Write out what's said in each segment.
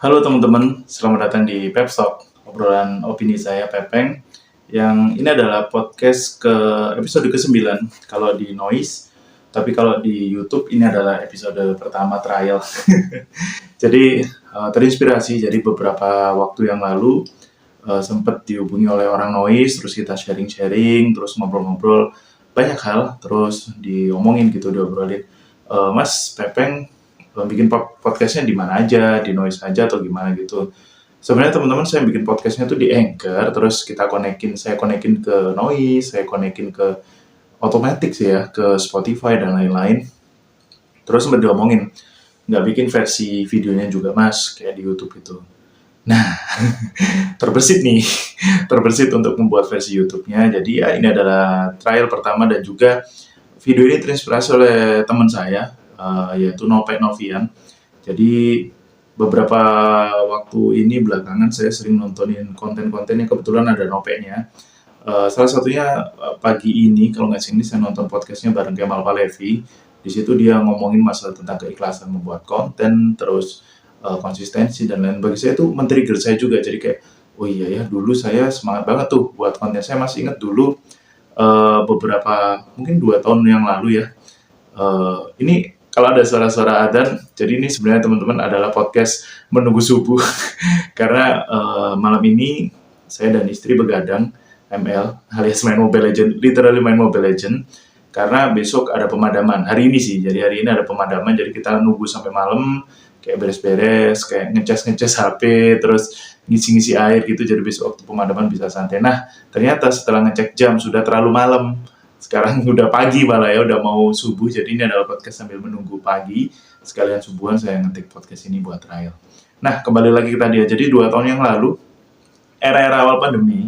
Halo teman-teman, selamat datang di Pepstalk, obrolan opini saya Pepeng. Yang ini adalah podcast ke episode ke-9 kalau di Noise, tapi kalau di YouTube ini adalah episode pertama trial. Jadi terinspirasi, jadi beberapa waktu yang lalu sempat dihubungi oleh orang Noise, terus kita sharing-sharing, terus ngobrol-ngobrol banyak hal, terus diomongin gitu, diobrolin. Mas Pepeng bikin podcastnya di mana aja, di Noise aja atau gimana gitu. Sebenarnya teman-teman saya bikin podcastnya tuh di Anchor, terus saya konekin ke Noise, saya konekin ke Automatic sih ya, ke Spotify dan lain-lain. Terus sempat diomongin, nggak bikin versi videonya juga mas, kayak di YouTube itu. Nah, terbesit nih, terbesit untuk membuat versi YouTube-nya. Jadi ya ini adalah trial pertama dan juga video ini terinspirasi oleh teman saya, yaitu Nopek Novian. Jadi beberapa waktu ini belakangan saya sering nontonin konten-konten yang kebetulan ada Nopeknya. Salah satunya pagi ini, kalau nggak salah ini saya nonton podcastnya bareng Kemal Palevi. Di situ dia ngomongin masalah tentang keikhlasan membuat konten, terus konsistensi dan lain. Bagi saya itu men-trigger saya juga. Jadi kayak, oh iya ya, dulu saya semangat banget tuh buat konten. Saya masih ingat dulu beberapa mungkin 2 tahun yang lalu ya. Ini kalau ada suara-suara adzan, jadi ini sebenarnya teman-teman adalah podcast menunggu subuh karena malam ini saya dan istri begadang ML alias main Mobile Legend, literally main Mobile Legend karena besok ada pemadaman. Hari ini sih, jadi hari ini ada pemadaman, jadi kita nunggu sampai malam kayak beres-beres, kayak ngecas HP, terus ngisi-ngisi air gitu, jadi besok waktu pemadaman bisa santai. Nah, ternyata setelah ngecek jam sudah terlalu malam, sekarang udah pagi malah ya, udah mau subuh, jadi ini adalah podcast sambil menunggu pagi, sekalian subuhan saya ngetik podcast ini buat trial. Nah, kembali lagi ke tadi ya, jadi 2 tahun yang lalu, era-era awal pandemi,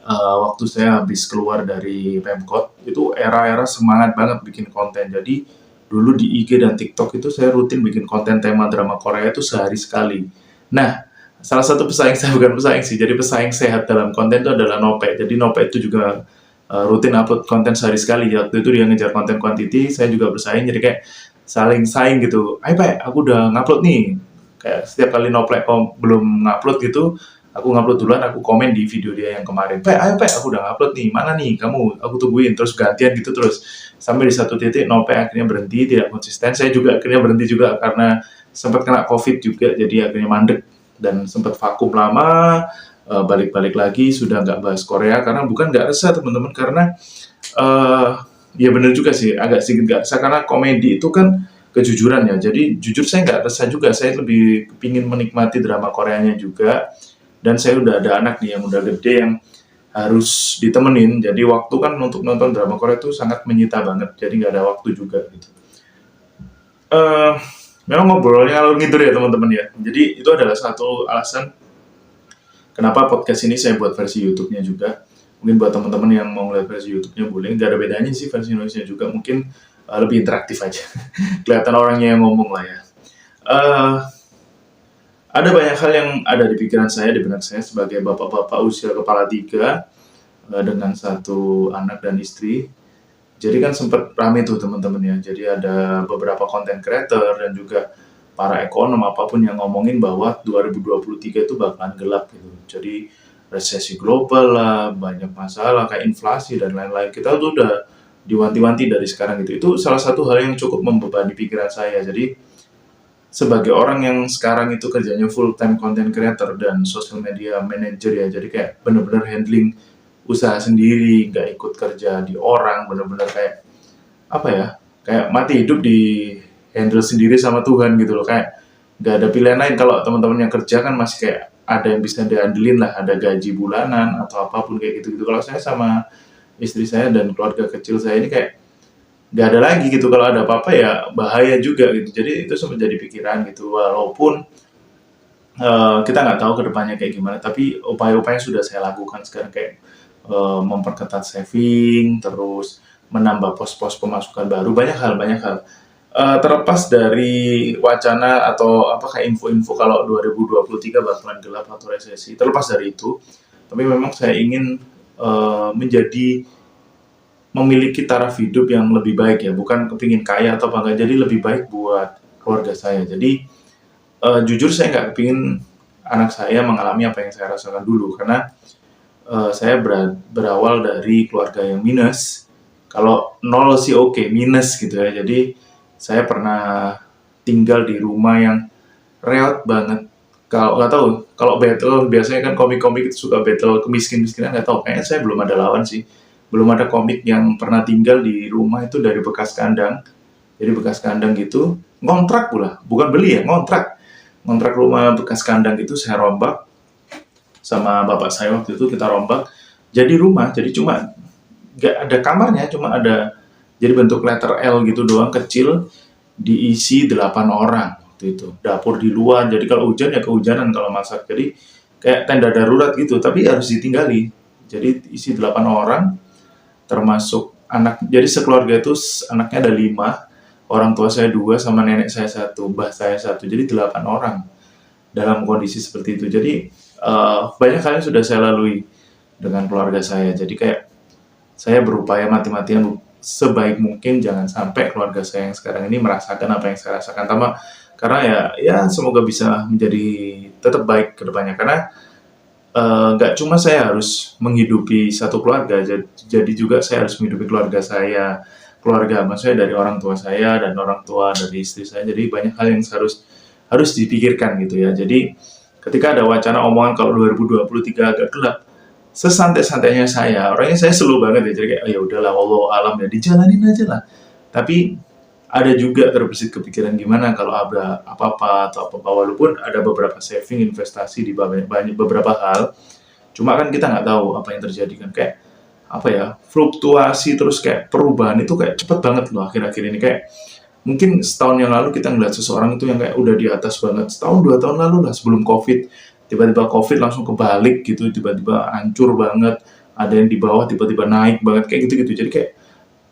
waktu saya habis keluar dari Pemkot, itu era-era semangat banget bikin konten. Jadi dulu di IG dan TikTok itu saya rutin bikin konten tema drama Korea itu sehari sekali. Nah, salah satu pesaing saya, bukan pesaing sih, jadi pesaing sehat dalam konten itu adalah Nope. Jadi Nope itu juga rutin upload konten sehari sekali. Waktu itu dia ngejar konten quantity, saya juga bersaing, jadi kayak saling saing gitu. Ayo Pak, aku udah ngupload nih. Kayak setiap kali Nope belum ngupload gitu, aku ngupload duluan, aku komen di video dia yang kemarin. Ayo Pak, aku udah ngupload nih, mana nih kamu, aku tungguin, terus gantian gitu terus. Sampai di satu titik Nope akhirnya berhenti, tidak konsisten. Saya juga akhirnya berhenti juga karena sempat kena COVID juga, jadi akhirnya mandek dan sempat vakum lama. Balik-balik lagi sudah nggak bahas Korea karena bukan nggak resah teman-teman, karena ya bener juga sih agak sedikit nggak resah karena komedi itu kan kejujuran ya, jadi jujur saya nggak resah juga, saya lebih pingin menikmati drama Koreanya juga, dan saya udah ada anak nih yang udah gede yang harus ditemenin, jadi waktu kan untuk nonton drama Korea itu sangat menyita banget, jadi nggak ada waktu juga gitu. Eh, Memang ngobrolnya ngalur ngidur ya teman-teman ya, jadi itu adalah satu alasan kenapa podcast ini saya buat versi YouTube-nya juga. Mungkin buat teman-teman yang mau lihat versi YouTube-nya boleh, nggak ada bedanya sih versi Indonesia juga, mungkin lebih interaktif aja. Kelihatan orangnya yang ngomong lah ya. Uh, ada banyak hal yang ada di pikiran saya, di benak saya sebagai bapak-bapak usia kepala 3 dengan satu anak dan istri. Jadi kan sempat rame tuh teman-teman ya. Jadi ada beberapa content creator dan juga para ekonom apapun yang ngomongin bahwa 2023 itu bakalan gelap gitu. Jadi resesi global lah, banyak masalah kayak inflasi dan lain-lain. Kita tuh udah diwanti-wanti dari sekarang gitu. Itu salah satu hal yang cukup membebani pikiran saya. Jadi sebagai orang yang sekarang itu kerjanya full time content creator dan social media manager ya, jadi kayak bener-bener handling usaha sendiri, nggak ikut kerja di orang, bener-bener kayak apa ya, kayak mati hidup di handle sendiri sama Tuhan gitu loh, kayak nggak ada pilihan lain. Kalau teman-teman yang kerja kan masih kayak ada yang bisa diandelin lah, ada gaji bulanan atau apapun kayak gitu-gitu. Kalau saya sama istri saya dan keluarga kecil saya ini kayak nggak ada lagi gitu, kalau ada apa-apa ya bahaya juga gitu. Jadi itu sempat jadi pikiran gitu, walaupun kita nggak tahu kedepannya kayak gimana, tapi upaya-upaya sudah saya lakukan sekarang, kayak memperketat saving, terus menambah pos-pos pemasukan baru, banyak hal. Terlepas dari wacana atau apa kayak info-info kalau 2023 bakalan gelap atau resesi, terlepas dari itu, tapi memang saya ingin menjadi memiliki taraf hidup yang lebih baik ya, bukan kepingin kaya atau bangga, jadi lebih baik buat keluarga saya. Jadi jujur saya nggak kepingin anak saya mengalami apa yang saya rasakan dulu, karena saya berawal dari keluarga yang minus. Kalau nol sih oke, minus gitu ya. Jadi saya pernah tinggal di rumah yang reot banget. Kalau nggak tahu, kalau battle biasanya kan komik-komik itu suka battle kemiskin-miskinan, nggak tahu. Kayaknya saya belum ada lawan sih. Belum ada komik yang pernah tinggal di rumah itu dari bekas kandang. Jadi bekas kandang gitu, ngontrak pula, bukan beli ya, ngontrak. Ngontrak rumah bekas kandang itu saya rombak sama bapak saya waktu itu, kita rombak. Jadi rumah, jadi cuma nggak ada kamarnya, cuma ada jadi bentuk letter L gitu doang, kecil, diisi 8 orang waktu itu. Dapur di luar, jadi kalau hujan ya kehujanan kalau masak. Jadi kayak tenda darurat gitu, tapi harus ditinggali. Jadi isi 8 orang, termasuk anak. Jadi sekeluarga itu anaknya ada 5, orang tua saya 2, sama nenek saya 1, mbah saya 1. Jadi 8 orang dalam kondisi seperti itu. Jadi banyak hal yang sudah saya lalui dengan keluarga saya. Jadi kayak saya berupaya mati-matian sebaik mungkin jangan sampai keluarga saya yang sekarang ini merasakan apa yang saya rasakan. Karena ya semoga bisa menjadi tetap baik ke depannya. Karena nggak cuma saya harus menghidupi satu keluarga, jadi juga saya harus menghidupi keluarga saya, keluarga maksudnya dari orang tua saya dan orang tua dari istri saya. Jadi banyak hal yang harus dipikirkan gitu ya. Jadi ketika ada wacana omongan kalau 2023 agak gelap, sesantai-santainya saya, orangnya saya slow banget ya, jadi kayak ya udahlah, wallahu alam ya, dijalanin aja lah. Tapi ada juga terbesit kepikiran gimana kalau ada apa-apa atau apa-apa, walaupun ada beberapa saving investasi di banyak beberapa hal, cuma kan kita nggak tahu apa yang terjadi kan, kayak apa ya, fluktuasi terus kayak perubahan itu kayak cepet banget loh akhir-akhir ini. Kayak mungkin setahun yang lalu kita ngeliat seseorang itu yang kayak udah di atas banget, setahun 2 tahun lalu lah sebelum covid, tiba-tiba covid langsung kebalik gitu, tiba-tiba hancur banget, ada yang di bawah tiba-tiba naik banget kayak gitu-gitu. Jadi kayak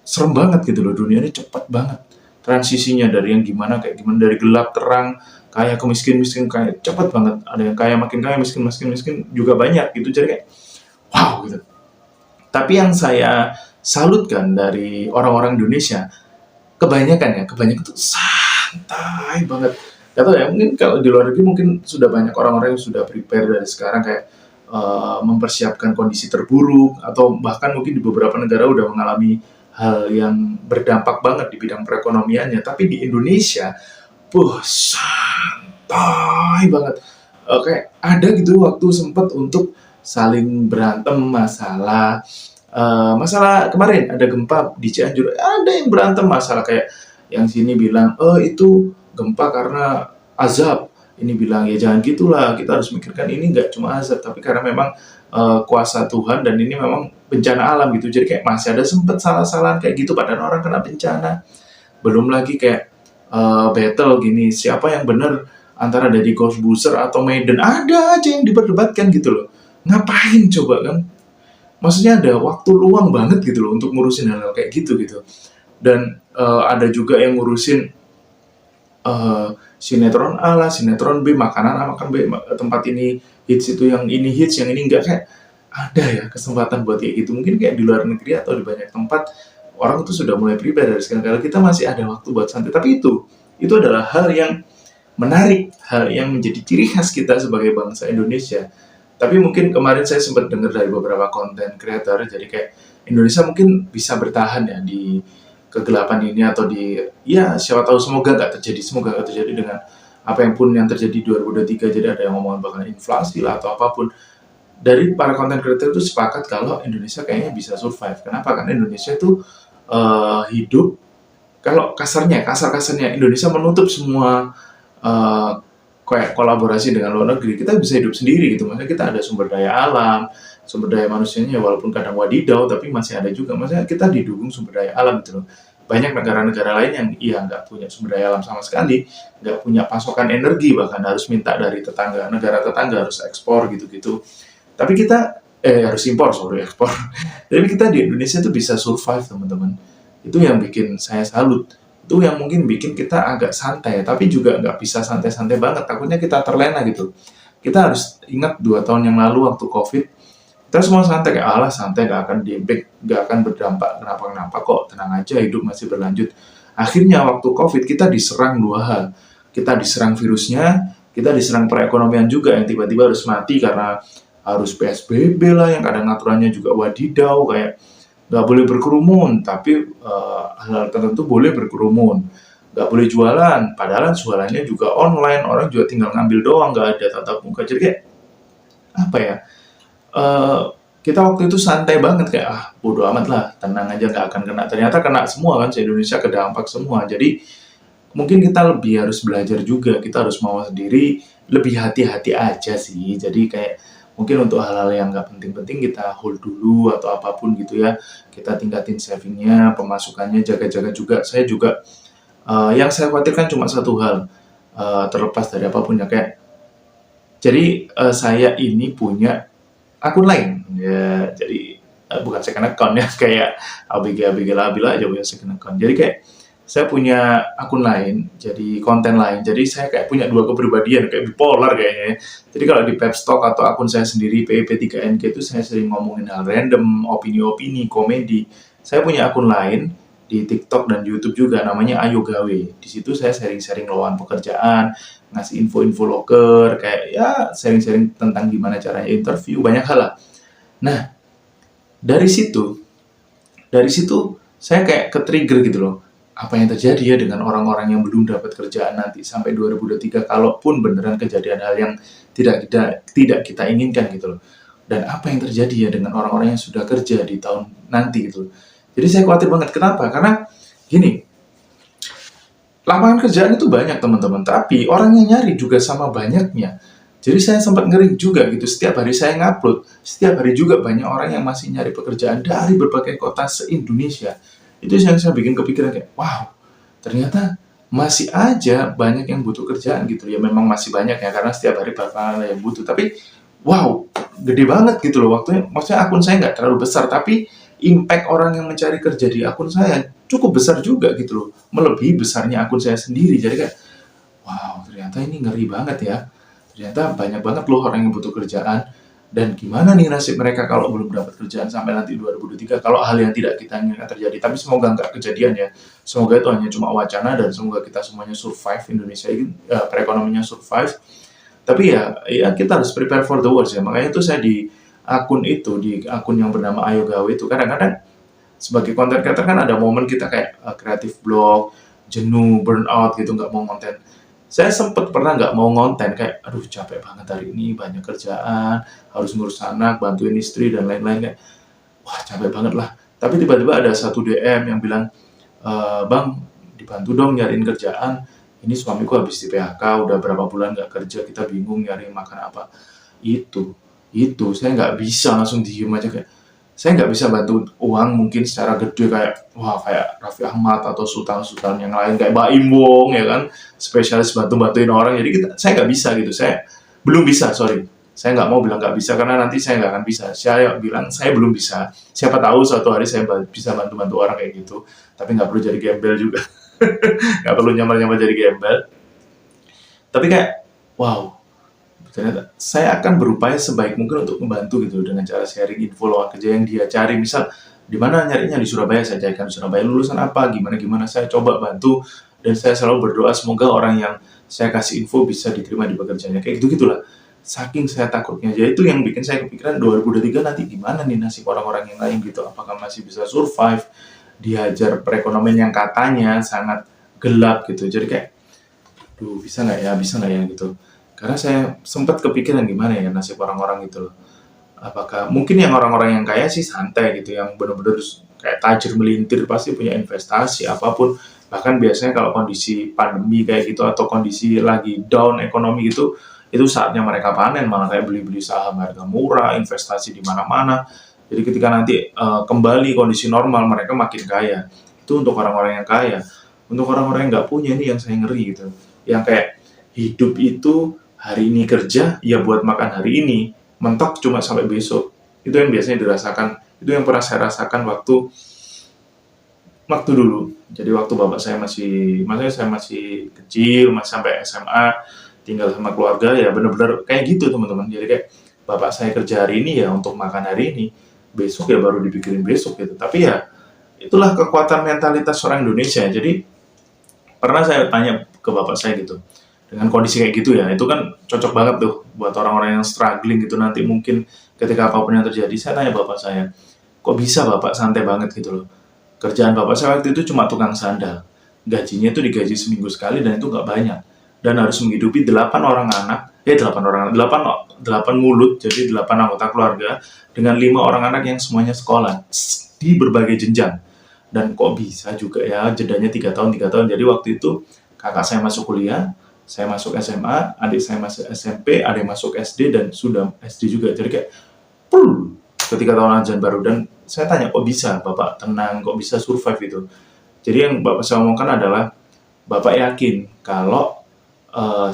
serem banget gitu loh, dunia ini cepet banget transisinya, dari yang gimana kayak gimana, dari gelap terang, kaya ke miskin, miskin kaya, cepet banget. Ada yang kaya makin kaya, miskin miskin miskin juga banyak gitu. Jadi kayak wow gitu. Tapi yang saya salutkan dari orang-orang Indonesia, kebanyakan tuh santai banget. Gak tau ya, mungkin kalau di luar negeri mungkin sudah banyak orang-orang yang sudah prepare dari sekarang, kayak mempersiapkan kondisi terburuk, atau bahkan mungkin di beberapa negara udah mengalami hal yang berdampak banget di bidang perekonomiannya. Tapi di Indonesia, santai banget. Kayak ada gitu waktu sempat untuk saling berantem masalah kemarin ada gempa di Cianjur, ada yang berantem masalah kayak yang sini bilang itu gempa karena azab, ini bilang ya jangan gitulah, kita harus mikirkan ini nggak cuma azab tapi karena memang kuasa Tuhan, dan ini memang bencana alam gitu. Jadi kayak masih ada sempet salah-salahan kayak gitu padahal orang kena bencana. Belum lagi kayak battle gini, siapa yang benar antara Deddy Corbuzier atau Maiden, ada aja yang diperdebatkan gitu loh. Ngapain coba kan? Maksudnya ada waktu luang banget gitu loh untuk ngurusin hal-hal kayak gitu. Dan ada juga yang ngurusin sinetron A lah, sinetron B, makanan A, makan B, tempat ini hits, itu yang ini hits, yang ini enggak. Kayak ada ya kesempatan buat kayak gitu. Mungkin kayak di luar negeri atau di banyak tempat orang itu sudah mulai prepare dari sekarang. Kalau kita masih ada waktu buat santai. Tapi itu adalah hal yang menarik, hal yang menjadi ciri khas kita sebagai bangsa Indonesia. Tapi mungkin kemarin saya sempat dengar dari beberapa konten creator, jadi kayak Indonesia mungkin bisa bertahan ya di kegelapan ini, atau ya siapa tahu, semoga nggak terjadi dengan apa yang pun yang terjadi 2023. Jadi ada yang ngomong bakal inflasi lah atau apapun. Dari para konten creator itu sepakat kalau Indonesia kayaknya bisa survive. Kenapa? Karena Indonesia itu hidup, kalau kasar-kasarnya Indonesia menutup semua kayak kolaborasi dengan luar negeri. Kita bisa hidup sendiri gitu, maksudnya kita ada sumber daya alam, sumber daya manusianya walaupun kadang wadidaw, tapi masih ada juga, maksudnya kita didukung sumber daya alam gitu loh. Banyak negara-negara lain yang nggak punya sumber daya alam sama sekali, nggak punya pasokan energi, bahkan harus minta dari negara tetangga, harus ekspor gitu-gitu. Tapi kita harus impor, ekspor. Tapi kita di Indonesia tuh bisa survive, teman-teman. Itu yang bikin saya salut. Itu yang mungkin bikin kita agak santai, tapi juga nggak bisa santai-santai banget, takutnya kita terlena gitu. Kita harus ingat 2 tahun yang lalu waktu COVID, kita semua santai, kayak alah santai, nggak akan impact, nggak akan berdampak kenapa-kenapa kok, tenang aja, hidup masih berlanjut. Akhirnya waktu COVID kita diserang 2 hal. Kita diserang virusnya, kita diserang perekonomian juga yang tiba-tiba harus mati karena harus PSBB lah, yang kadang aturannya juga wadidaw, kayak nggak boleh berkerumun, tapi hal tertentu boleh berkerumun, nggak boleh jualan, padahal jualannya juga online, orang juga tinggal ngambil doang, nggak ada tatap muka. Jadi kayak apa ya, eh, kita waktu itu santai banget, kayak bodo amat lah, tenang aja nggak akan kena. Ternyata kena semua kan, se-Indonesia kedampak semua. Jadi mungkin kita lebih harus belajar juga, kita harus mau sendiri, lebih hati-hati aja sih. Jadi kayak mungkin untuk hal-hal yang nggak penting-penting kita hold dulu atau apapun gitu ya. Kita tingkatin savingnya, pemasukannya, jaga-jaga juga. Saya juga yang saya khawatirkan cuma satu hal, terlepas dari apapun ya, kayak jadi saya ini punya akun lain ya, jadi bukan second account ya, kayak ABG Labila aja punya second account. Jadi kayak saya punya akun lain, jadi konten lain. Jadi saya kayak punya dua kepribadian, kayak bipolar kayaknya ya. Jadi kalau di Pepstock atau akun saya sendiri PEP3NK itu saya sering ngomongin hal random, opini-opini, komedi. Saya punya akun lain di TikTok dan YouTube juga, namanya Ayo Gawe. Di situ saya sharing-sharing lowongan pekerjaan, ngasih info-info loker, kayak ya sharing-sharing tentang gimana caranya interview, banyak hal lah. Nah, dari situ, dari situ saya kayak ke-trigger gitu loh. Apa yang terjadi ya dengan orang-orang yang belum dapat kerjaan nanti sampai 2023, kalaupun beneran kejadian hal yang tidak kita inginkan gitu loh. Dan apa yang terjadi ya dengan orang-orang yang sudah kerja di tahun nanti gitu loh. Jadi saya khawatir banget. Kenapa? Karena gini, lapangan kerjaan itu banyak teman-teman, tapi orang yang nyari juga sama banyaknya. Jadi saya sempat ngeri juga gitu, setiap hari saya ngupload, setiap hari juga banyak orang yang masih nyari pekerjaan dari berbagai kota se-Indonesia. Itu yang saya bikin kepikiran kayak, wow, ternyata masih aja banyak yang butuh kerjaan gitu. Ya memang masih banyak ya, karena setiap hari bakalan ada yang butuh. Tapi, wow, gede banget gitu loh waktunya. Maksudnya akun saya nggak terlalu besar, tapi impact orang yang mencari kerja di akun saya cukup besar juga gitu loh. Melebihi besarnya akun saya sendiri. Jadi kayak, wow, ternyata ini ngeri banget ya. Ternyata banyak banget loh orang yang butuh kerjaan. Dan gimana nih nasib mereka kalau belum dapat kerjaan sampai nanti 2023, kalau hal yang tidak kita inginkan terjadi. Tapi semoga nggak kejadian ya. Semoga itu hanya cuma wacana dan semoga kita semuanya survive, Indonesia ini perekonomiannya survive. Tapi ya kita harus prepare for the worst ya. Makanya itu saya di akun itu, di akun yang bernama Ayo Gawe itu, kadang-kadang sebagai content creator kan ada momen kita kayak kreatif blog, jenuh, burnout gitu, nggak mau konten. Saya sempet pernah nggak mau ngonten, kayak aduh capek banget hari ini, banyak kerjaan, harus ngurus anak, bantuin istri dan lain-lain, kayak wah capek banget lah. Tapi tiba-tiba ada satu DM yang bilang, Bang, dibantu dong nyariin kerjaan, ini suamiku habis di PHK, udah berapa bulan nggak kerja, kita bingung nyari makan apa. Itu saya nggak bisa langsung diem aja, kayak saya nggak bisa bantu uang mungkin secara gede kayak wah kayak Raffi Ahmad atau sultan-sultan yang lain kayak Baim Wong ya kan, spesialis bantuin orang. Jadi saya nggak bisa gitu, saya belum bisa, sorry, saya nggak mau bilang nggak bisa karena nanti saya nggak akan bisa. Saya bilang saya belum bisa, siapa tahu suatu hari saya bisa bantu orang kayak gitu, tapi nggak perlu jadi gembel juga. Nggak perlu nyamar-nyamar jadi gembel, tapi kayak wow, ternyata saya akan berupaya sebaik mungkin untuk membantu gitu dengan cara sharing info lowongan kerja yang dia cari. Misal di mana nyarinya di Surabaya, saya carikan di Surabaya, lulusan apa, gimana saya coba bantu, dan saya selalu berdoa semoga orang yang saya kasih info bisa diterima di pekerjaannya, kayak gitu gitulah. Saking saya takutnya, jadi itu yang bikin saya kepikiran 2023 nanti gimana nih nasib orang-orang yang lain gitu, apakah masih bisa survive dihajar perekonomian yang katanya sangat gelap gitu. Jadi kayak duh, bisa nggak ya gitu. Karena saya sempat kepikiran gimana ya nasib orang-orang itu loh. Apakah mungkin yang orang-orang yang kaya sih santai gitu, yang benar-benar kayak tajir melintir pasti punya investasi apapun. Bahkan biasanya kalau kondisi pandemi kayak gitu atau kondisi lagi down ekonomi gitu, itu saatnya mereka panen, malah kayak beli-beli saham harga murah, investasi di mana-mana. Jadi ketika nanti kembali kondisi normal, mereka makin kaya. Itu untuk orang-orang yang kaya. Untuk orang-orang yang nggak punya ini yang saya ngeri gitu. Yang kayak hidup itu hari ini kerja, ya buat makan hari ini, mentok cuma sampai besok. Itu yang biasanya dirasakan, itu yang pernah saya rasakan waktu dulu. Jadi waktu bapak saya maksudnya saya masih kecil, masih sampai SMA, tinggal sama keluarga, ya bener-bener kayak gitu teman-teman. Jadi kayak bapak saya kerja hari ini ya untuk makan hari ini, besok ya baru dipikirin besok gitu. Tapi ya itulah kekuatan mentalitas orang Indonesia. Jadi pernah saya tanya ke bapak saya gitu, dengan kondisi kayak gitu ya, itu kan cocok banget tuh buat orang-orang yang struggling gitu nanti mungkin ketika apapun yang terjadi. Saya tanya bapak saya, kok bisa bapak santai banget gitu loh. Kerjaan bapak saya waktu itu cuma tukang sandal. Gajinya itu digaji seminggu sekali dan itu nggak banyak. Dan harus menghidupi 8 mulut, jadi 8 anggota keluarga dengan 5 orang anak yang semuanya sekolah di berbagai jenjang. Dan kok bisa juga ya jedanya 3 tahun. Jadi waktu itu kakak saya masuk kuliah, saya masuk SMA, adik saya masuk SMP, ada yang masuk SD dan sudah SD juga. Jadi kayak ketika tahun ajaran baru, dan saya tanya kok bisa bapak tenang, kok bisa survive itu. Jadi yang bapak saya omongkan adalah bapak yakin kalau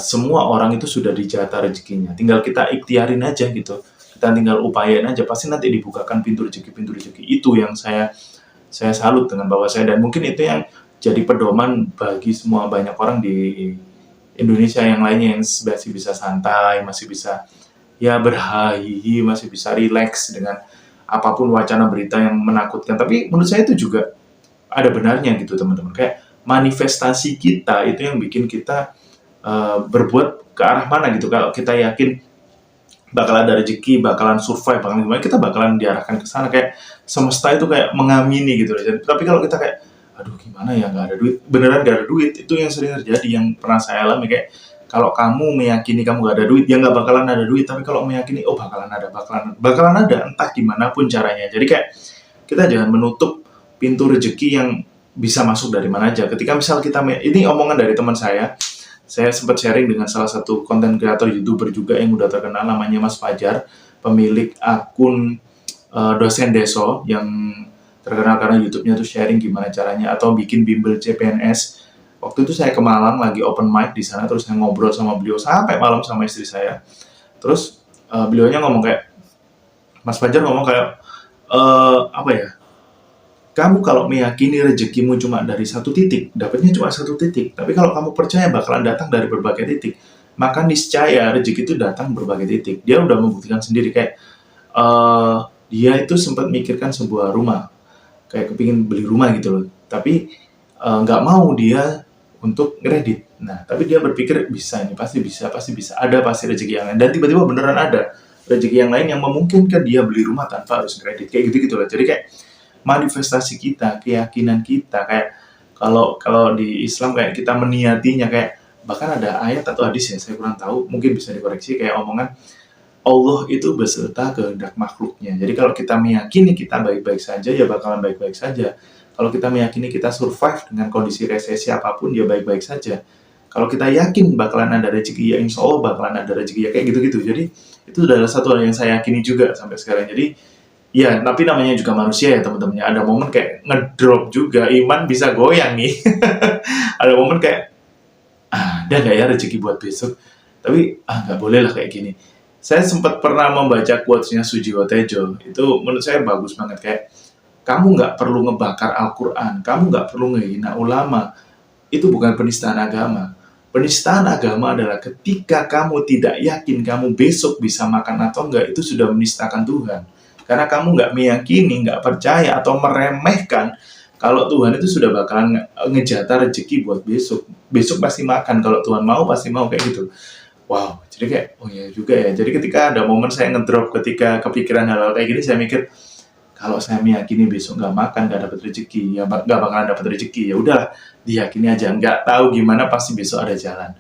semua orang itu sudah dijatah rezekinya, tinggal kita ikhtiarin aja gitu, kita tinggal upayain aja, pasti nanti dibukakan pintu rezeki. Itu yang saya salut dengan bapak saya, dan mungkin itu yang jadi pedoman bagi semua banyak orang di Indonesia yang lainnya yang masih bisa santai, masih bisa ya berhahi, masih bisa rileks dengan apapun wacana berita yang menakutkan. Tapi menurut saya itu juga ada benarnya gitu teman-teman. Kayak manifestasi kita itu yang bikin kita berbuat ke arah mana gitu. Kalau kita yakin bakal ada rezeki, bakalan survive, bakalan gimana, kita bakalan diarahkan ke sana. Kayak semesta itu kayak mengamini gitu. Tapi kalau kita kayak, aduh gimana ya, nggak ada duit, beneran nggak ada duit, itu yang sering terjadi, yang pernah saya alami. Kayak kalau kamu meyakini kamu nggak ada duit, ya nggak bakalan ada duit. Tapi kalau meyakini, oh bakalan ada, entah gimana pun caranya. Jadi kayak kita jangan menutup pintu rezeki yang bisa masuk dari mana aja. Ketika misal kita, ini omongan dari teman saya sempat sharing dengan salah satu konten kreator YouTuber juga yang udah terkenal, namanya Mas Fajar, pemilik akun dosen deso yang terkenal karena YouTube-nya tuh sharing gimana caranya atau bikin bimbel CPNS. Waktu itu saya ke Malang lagi open mic di sana, terus saya ngobrol sama beliau sampai malam sama istri saya. Terus beliaunya ngomong kayak, Mas Fajar ngomong kayak apa ya? Kamu kalau meyakini rezekimu cuma dari satu titik, dapatnya cuma satu titik. Tapi kalau kamu percaya bakalan datang dari berbagai titik, maka niscaya rezeki itu datang berbagai titik. Dia udah membuktikan sendiri kayak dia itu sempat mikirkan sebuah rumah, kayak kepingin beli rumah gitu loh. Tapi nggak mau dia untuk kredit. Nah, tapi dia berpikir bisa ini, pasti bisa, ada pasti rezeki yang lain. Dan tiba-tiba beneran ada rezeki yang lain yang memungkinkan dia beli rumah tanpa harus kredit. Kayak gitu-gitu lah. Jadi kayak manifestasi kita, keyakinan kita, kayak kalau di Islam kayak kita meniatinya, kayak bahkan ada ayat atau hadis ya, saya kurang tahu, mungkin bisa dikoreksi, kayak omongan Allah itu beserta kehendak makhluknya. Jadi kalau kita meyakini kita baik-baik saja, ya bakalan baik-baik saja. Kalau kita meyakini kita survive dengan kondisi resesi apapun, ya baik-baik saja. Kalau kita yakin bakalan ada rezeki, ya insya Allah bakalan ada rezeki, ya kayak gitu-gitu. Jadi itu adalah satu hal yang saya yakini juga sampai sekarang. Jadi ya, tapi namanya juga manusia ya teman-temannya. Ada momen kayak ngedrop juga, iman bisa goyang nih. Ada momen kayak, ada nggak ya rezeki buat besok? Tapi, nggak boleh lah kayak gini. Saya sempat pernah membaca quotes-nya Sujiwo Tejo. Itu menurut saya bagus banget. Kayak, kamu nggak perlu ngebakar Al-Quran, kamu nggak perlu ngehina ulama. Itu bukan penistaan agama. Penistaan agama adalah ketika kamu tidak yakin kamu besok bisa makan atau enggak, itu sudah menistakan Tuhan. Karena kamu nggak meyakini, nggak percaya, atau meremehkan kalau Tuhan itu sudah bakalan ngejatah rezeki buat besok. Besok pasti makan, kalau Tuhan mau pasti mau, kayak gitu. Wow, jadi kayak, oh iya juga ya. Jadi ketika ada momen saya ngedrop ketika kepikiran hal-hal kayak gini, saya mikir, kalau saya meyakini besok nggak makan, nggak dapat rezeki, ya nggak bakalan dapat rezeki, ya udah diyakini aja. Nggak tahu gimana, pasti besok ada jalan.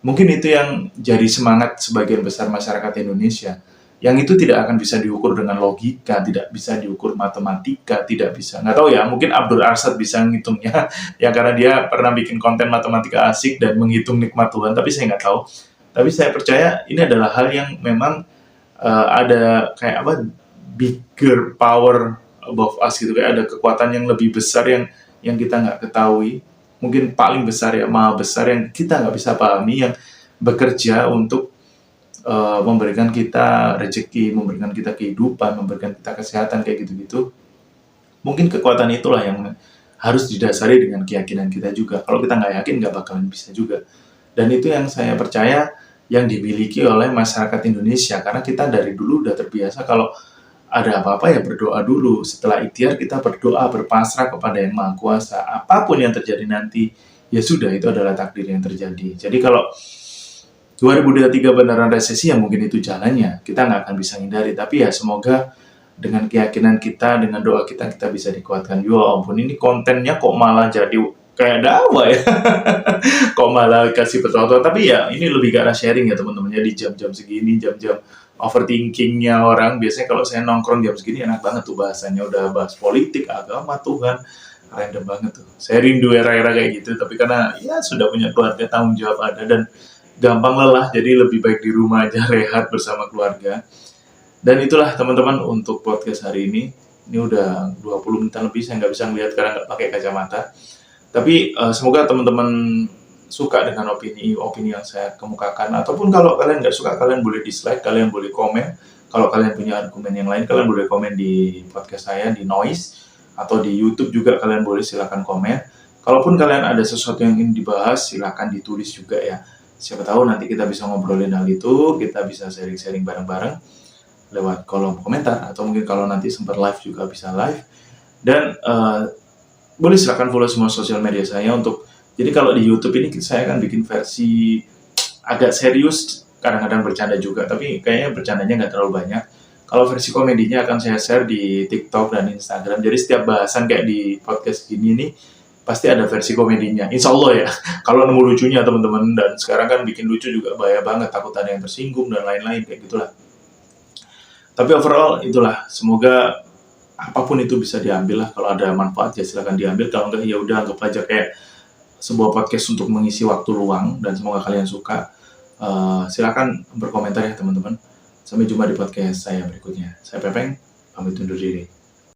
Mungkin itu yang jadi semangat sebagian besar masyarakat Indonesia. Yang itu tidak akan bisa diukur dengan logika, tidak bisa diukur matematika, tidak bisa. Nggak tahu ya, mungkin Abdul Arsad bisa ngitungnya, ya karena dia pernah bikin konten matematika asik dan menghitung nikmat Tuhan, tapi saya nggak tahu. Tapi saya percaya ini adalah hal yang memang ada kayak apa, bigger power above us gitu, kayak ada kekuatan yang lebih besar yang kita nggak ketahui, mungkin paling besar ya, maha besar, yang kita nggak bisa pahami, yang bekerja untuk memberikan kita rezeki, memberikan kita kehidupan, memberikan kita kesehatan, kayak gitu-gitu. Mungkin kekuatan itulah yang harus didasari dengan keyakinan kita juga. Kalau kita nggak yakin, nggak bakalan bisa juga. Dan itu yang saya percaya yang dimiliki oleh masyarakat Indonesia, karena kita dari dulu udah terbiasa kalau ada apa-apa ya berdoa dulu. Setelah ikhtiar kita berdoa, berpasrah kepada Yang Maha Kuasa. Apapun yang terjadi nanti, ya sudah, itu adalah takdir yang terjadi. Jadi kalau 2023 beneran resesi, ya mungkin itu jalannya. Kita nggak akan bisa hindari. Tapi ya semoga dengan keyakinan kita, dengan doa kita, kita bisa dikuatkan. Ya ampun, ini kontennya kok malah jadi kayak dakwah ya. Kok malah kasih petua-petua. Tapi ya ini lebih ke arah sharing ya teman-teman. Ya di jam-jam segini, jam-jam overthinkingnya orang. Biasanya kalau saya nongkrong jam segini enak banget tuh bahasanya. Udah bahas politik, agama, Tuhan. Random banget tuh. Saya rindu era-era kayak gitu. Tapi karena ya sudah punya keluarga, tanggung jawab ada, dan gampang lelah, jadi lebih baik di rumah aja rehat bersama keluarga. Dan itulah teman-teman untuk podcast hari ini. Ini udah 20 menit lebih, saya nggak bisa ngeliat karena nggak pakai kacamata. Tapi semoga teman-teman suka dengan opini yang saya kemukakan. Ataupun kalau kalian nggak suka, kalian boleh dislike, kalian boleh komen. Kalau kalian punya argumen yang lain, kalian boleh komen di podcast saya, di Noise. Atau di YouTube juga kalian boleh, silakan komen. Kalaupun kalian ada sesuatu yang ingin dibahas, silakan ditulis juga ya. Siapa tahu nanti kita bisa ngobrolin hal itu, kita bisa sharing-sharing bareng-bareng lewat kolom komentar, atau mungkin kalau nanti sempat live juga bisa live. Dan boleh silakan follow semua sosial media saya untuk, jadi kalau di YouTube ini saya akan bikin versi agak serius, kadang-kadang bercanda juga, tapi kayaknya bercandanya nggak terlalu banyak. Kalau versi komedinya akan saya share di TikTok dan Instagram. Jadi setiap bahasan kayak di podcast gini nih, pasti ada versi komedinya. Insya Allah ya. Kalau nemu lucunya teman-teman. Dan sekarang kan bikin lucu juga bahaya banget. Takut ada yang tersinggung dan lain-lain. Kayak gitulah. Tapi overall itulah. Semoga apapun itu bisa diambil lah. Kalau ada manfaat ya silakan diambil. Kalau enggak ya udah anggap aja kayak sebuah podcast untuk mengisi waktu luang. Dan semoga kalian suka. Silakan berkomentar ya teman-teman. Sampai jumpa di podcast saya berikutnya. Saya Pepeng, pamit undur diri.